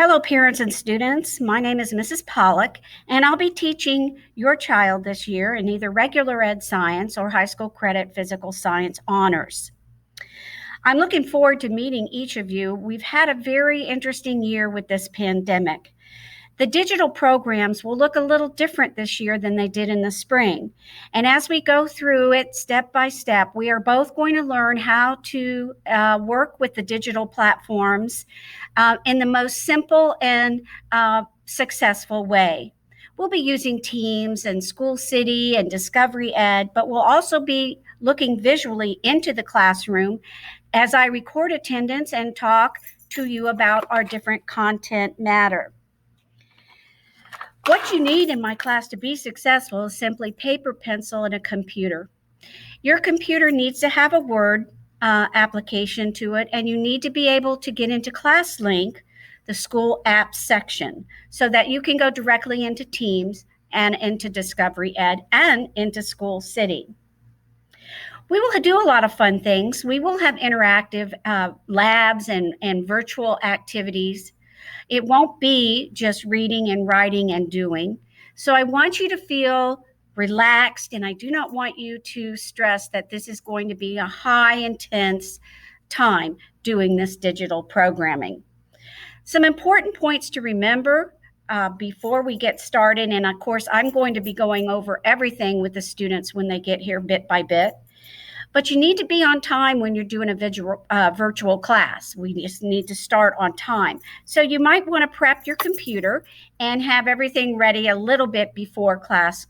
Hello, parents and students. My name is Mrs. Pollock, and I'll be teaching your child this year in either regular ed science or high school credit physical science honors. I'm looking forward to meeting each of you. We've had a very interesting year with this pandemic. The digital programs will look a little different this year than they did in the spring. And as we go through it step by step, we are both going to learn how to work with the digital platforms in the most simple and successful way. We'll be using Teams and School City and Discovery Ed, but we'll also be looking visually into the classroom as I record attendance and talk to you about our different content matter. What you need in my class to be successful is simply paper, pencil, and a computer. Your computer needs to have a Word application to it, and you need to be able to get into ClassLink, the school apps section, so that you can go directly into Teams and into Discovery Ed and into School City. We will do a lot of fun things. We will have interactive labs and virtual activities. It won't be just reading and writing and doing. So I want you to feel relaxed, and I do not want you to stress that this is going to be a high intense time doing this digital programming. Some important points to remember before we get started, and of course I'm going to be going over everything with the students when they get here bit by bit. But you need to be on time when you're doing a virtual class. We just need to start on time. So you might want to prep your computer and have everything ready a little bit before class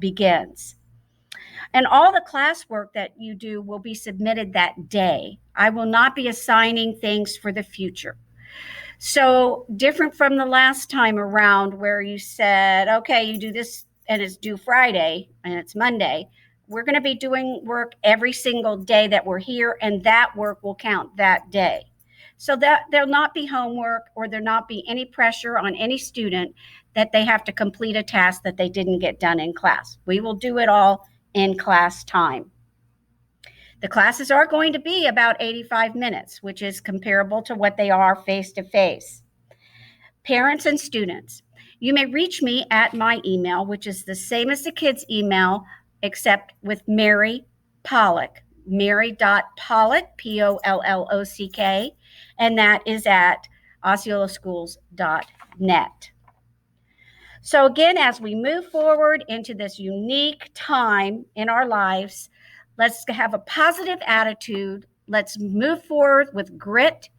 begins. And all the classwork that you do will be submitted that day. I will not be assigning things for the future. So different from the last time around where you said, okay, you do this and it's due Friday and it's Monday. We're going to be doing work every single day that we're here, and that work will count that day. So that there'll not be homework or there'll not be any pressure on any student that they have to complete a task that they didn't get done in class. We will do it all in class time. The classes are going to be about 85 minutes, which is comparable to what they are face-to-face. Parents and students, you may reach me at my email, which is the same as the kids' email, except with Mary Pollock, Mary.Pollock, Pollock, and that is at osceolaschools.net. So again, as we move forward into this unique time in our lives, let's have a positive attitude. Let's move forward with grit.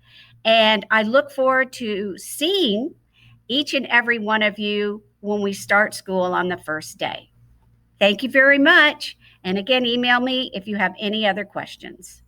And I look forward to seeing each and every one of you when we start school on the first day. Thank you very much. And again, email me if you have any other questions.